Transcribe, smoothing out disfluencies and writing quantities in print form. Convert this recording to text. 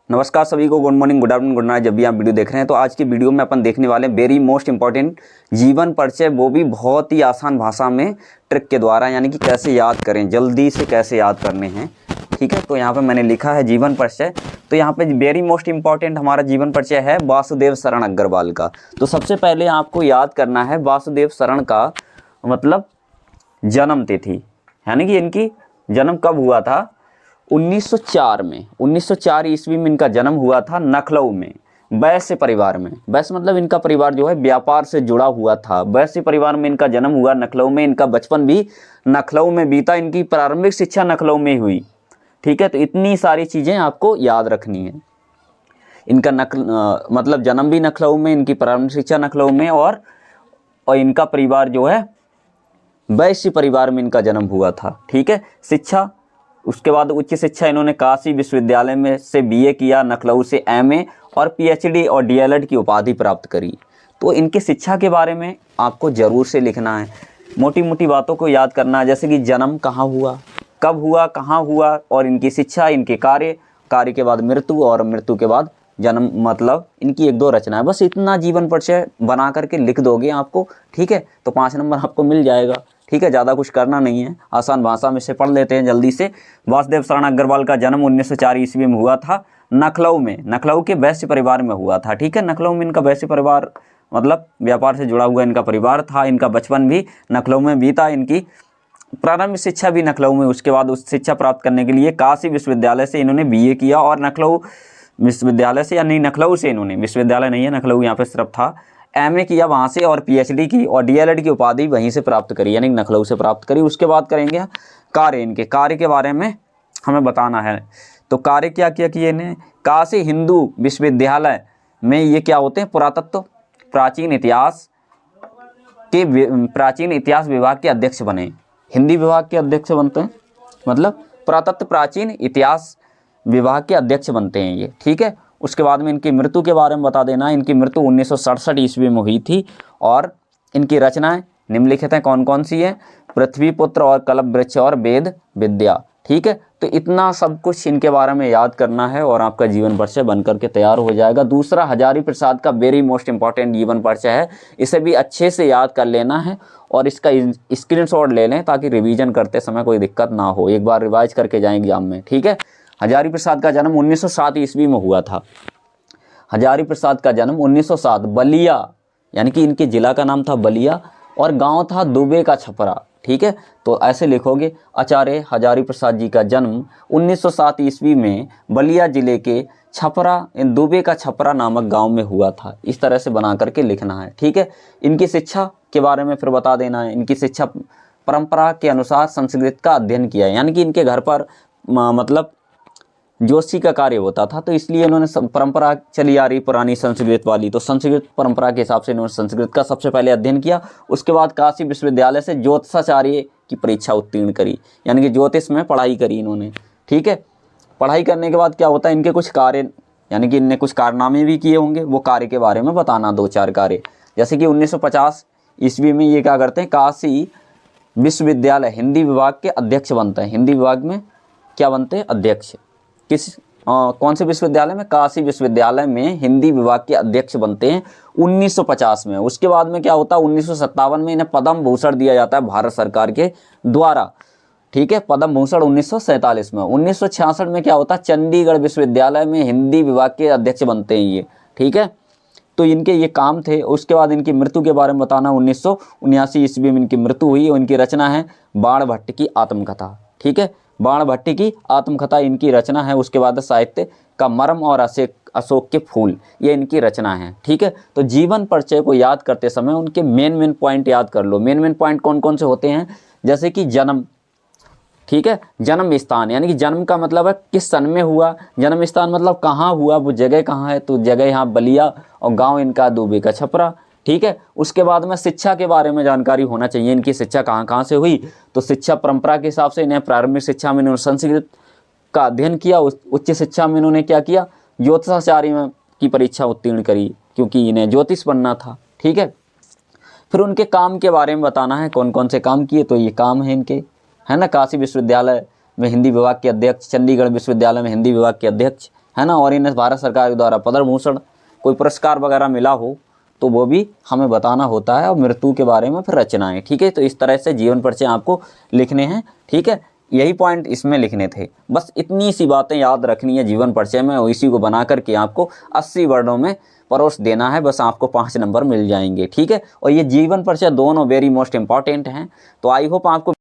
नमस्कार सभी को, good morning, good afternoon, good night, जब भी आप वीडियो देख रहे हैं। तो आज की वीडियो में अपन देखने वाले हैं वेरी मोस्ट इंपॉर्टेंट जीवन परिचय, वो भी बहुत ही आसान भाषा में ट्रिक के द्वारा, यानी कि कैसे याद करें, जल्दी से कैसे याद करने हैं। ठीक है, तो यहाँ पे मैंने लिखा है जीवन परिचय। तो यहाँ पे वेरी मोस्ट इंपॉर्टेंट हमारा जीवन परिचय है वासुदेव शरण अग्रवाल का। तो सबसे पहले आपको याद करना है वासुदेव शरण का मतलब जन्म तिथि, यानी कि इनकी जन्म कब हुआ था। 1904 में, 1904 ईस्वी में इनका जन्म हुआ था लखनऊ में, वैश्य परिवार में। वैश्य मतलब इनका परिवार जो है व्यापार से जुड़ा हुआ था। वैश्य परिवार में इनका जन्म हुआ लखनऊ में। इनका बचपन भी लखनऊ में बीता। इनकी प्रारंभिक शिक्षा लखनऊ में हुई। ठीक है, तो इतनी सारी चीज़ें आपको याद रखनी है। इनका मतलब जन्म भी लखनऊ में, इनकी प्रारंभिक शिक्षा लखनऊ में, और इनका परिवार जो है वैश्य परिवार में इनका जन्म हुआ था। ठीक है, शिक्षा, उसके बाद उच्च शिक्षा इन्होंने काशी विश्वविद्यालय में से बीए किया, लखनऊ से एमए और पीएचडी और डीएलएड की उपाधि प्राप्त करी। तो इनकी शिक्षा के बारे में आपको ज़रूर से लिखना है, मोटी मोटी बातों को याद करना है, जैसे कि जन्म कहाँ हुआ, कब हुआ, कहाँ हुआ, और इनकी शिक्षा, इनके कार्य के बाद मृत्यु, और मृत्यु के बाद जन्म, मतलब इनकी एक दो रचनाएं। बस इतना जीवन परिचय बना करके लिख दोगे आपको। ठीक है, तो 5 नंबर आपको मिल जाएगा। ठीक है, ज़्यादा कुछ करना नहीं है, आसान भाषा में से पढ़ लेते हैं जल्दी से। वासुदेव शरण अग्रवाल का जन्म 1904 ईस्वी में हुआ था लखनऊ में, लखनऊ के वैश्य परिवार में हुआ था। ठीक है, लखनऊ में इनका वैश्य परिवार मतलब व्यापार से जुड़ा हुआ इनका परिवार था। इनका बचपन भी लखनऊ में बीता। इनकी प्रारंभिक शिक्षा भी लखनऊ में। उसके बाद उस शिक्षा प्राप्त करने के लिए काशी विश्वविद्यालय से इन्होंने बीए किया, और लखनऊ विश्वविद्यालय से, या नहीं लखनऊ से इन्होंने, विश्वविद्यालय नहीं है लखनऊ, यहाँ पे सिर्फ था, एमए किया वहाँ से, और पीएचडी की और डीएलएड की उपाधि वहीं से प्राप्त करी, यानी लखनऊ से प्राप्त करी। उसके बाद करेंगे कार्य। इनके कार्य के बारे में हमें बताना है। तो कार्य क्या किया कि इन्हें काशी हिंदू विश्वविद्यालय में ये क्या होते हैं, पुरातत्व प्राचीन इतिहास विभाग के अध्यक्ष बने। हिंदी विभाग के अध्यक्ष बनते हैं, मतलब पुरातत्व प्राचीन इतिहास विभाग के अध्यक्ष बनते हैं ये। ठीक है, उसके बाद में इनकी मृत्यु के बारे में बता देना। इनकी मृत्यु 1967 ईस्वी में हुई थी, और इनकी रचनाएं निम्नलिखित हैं। कौन कौन सी हैं? पृथ्वीपुत्र और कल्पवृक्ष और वेद विद्या। ठीक है, तो इतना सब कुछ इनके बारे में याद करना है, और आपका जीवन परिचय बन करके तैयार हो जाएगा। दूसरा हजारी प्रसाद का वेरी मोस्ट इंपॉर्टेंट जीवन परिचय है, इसे भी अच्छे से याद कर लेना है, और इसका स्क्रीनशॉट ले लें ताकि रिवीजन करते समय कोई दिक्कत ना हो, एक बार रिवाइज करके जाएं एग्जाम में। ठीक है, हजारी प्रसाद का जन्म 1907 ईस्वी में हुआ था। हजारी प्रसाद का जन्म 1907 बलिया, यानी कि इनके जिला का नाम था बलिया, और गांव था दुबे का छपरा। ठीक है, तो ऐसे लिखोगे, आचार्य हजारी प्रसाद जी का जन्म 1907 ईस्वी में बलिया जिले के छपरा, दुबे का छपरा नामक गांव में हुआ था। इस तरह से बना करके लिखना है। ठीक है, इनकी शिक्षा के बारे में फिर बता देना है। इनकी शिक्षा परंपरा के अनुसार संस्कृत का अध्ययन किया है, यानी कि इनके घर पर मतलब ज्योतिषी का कार्य होता था, तो इसलिए इन्होंने परंपरा चली आ रही पुरानी संस्कृत वाली, तो संस्कृत परंपरा के हिसाब से इन्होंने संस्कृत का सबसे पहले अध्ययन किया। उसके बाद काशी विश्वविद्यालय से ज्योतिषाचार्य की परीक्षा उत्तीर्ण करी, यानी कि ज्योतिष में पढ़ाई करी इन्होंने। ठीक है, पढ़ाई करने के बाद क्या होता है, इनके कुछ कार्य, यानी कि इनने कुछ कारनामे भी किए होंगे, वो कार्य के बारे में बताना, 2-4 कार्य। जैसे कि 1950 ईस्वी में ये क्या करते हैं, काशी विश्वविद्यालय हिंदी विभाग के अध्यक्ष बनते हैं। हिंदी विभाग में क्या बनते हैं, अध्यक्ष। कौन से विश्वविद्यालय में? काशी विश्वविद्यालय में हिंदी विभाग के अध्यक्ष बनते हैं 1950 में। उसके बाद में क्या होता है, 1957 में इन्हें पद्म भूषण दिया जाता है भारत सरकार के द्वारा। ठीक है, पद्म भूषण 1947 में। 1966 में क्या होता है, चंडीगढ़ विश्वविद्यालय में हिंदी विभाग के अध्यक्ष बनते हैं ये। ठीक है, तो इनके ये काम थे। उसके बाद इनकी मृत्यु के बारे में बताना। 1979 ईस्वी में इनकी मृत्यु हुई, और इनकी रचना है बाण भट्ट की आत्मकथा। ठीक है, बाण भट्ट की आत्मकथा इनकी रचना है। उसके बाद साहित्य का मर्म और अशोक के फूल, ये इनकी रचना है। ठीक है, तो जीवन परिचय को याद करते समय उनके मेन पॉइंट याद कर लो। मेन पॉइंट कौन कौन से होते हैं? जैसे कि जन्म। ठीक है, जन्म स्थान, यानी कि जन्म का मतलब है किस सन में हुआ, जन्म स्थान मतलब कहाँ हुआ, वो जगह कहाँ है, तो जगह यहाँ बलिया, और गाँव इनका दुबे का छपरा। ठीक है, उसके बाद में शिक्षा के बारे में जानकारी होना चाहिए, इनकी शिक्षा कहाँ कहाँ से हुई। तो शिक्षा परंपरा के हिसाब से इन्हें प्रारंभिक शिक्षा में इन्होंने संस्कृत का अध्ययन किया। उच्च शिक्षा में इन्होंने क्या किया, ज्योतिषाचार्य की परीक्षा उत्तीर्ण करी, क्योंकि इन्हें ज्योतिष बनना था। ठीक है, फिर उनके काम के बारे में बताना है, कौन कौन से काम किए। तो ये काम है इनके, है ना, काशी विश्वविद्यालय में हिंदी विभाग के अध्यक्ष, चंडीगढ़ विश्वविद्यालय में हिंदी विभाग के अध्यक्ष, है ना, और इन्हें भारत सरकार के द्वारा पद्म भूषण कोई पुरस्कार वगैरह मिला हो तो वो भी हमें बताना होता है, और मृत्यु के बारे में फिर रचनाएं। ठीक है, तो इस तरह से जीवन परिचय आपको लिखने हैं। ठीक है, यही पॉइंट इसमें लिखने थे, बस इतनी सी बातें याद रखनी है जीवन परिचय में, और इसी को बना करके आपको 80 वर्डों में परोस देना है, बस आपको 5 नंबर मिल जाएंगे। ठीक है, और ये जीवन परिचय दोनों वेरी मोस्ट इंपॉर्टेंट हैं। तो आई होप आपको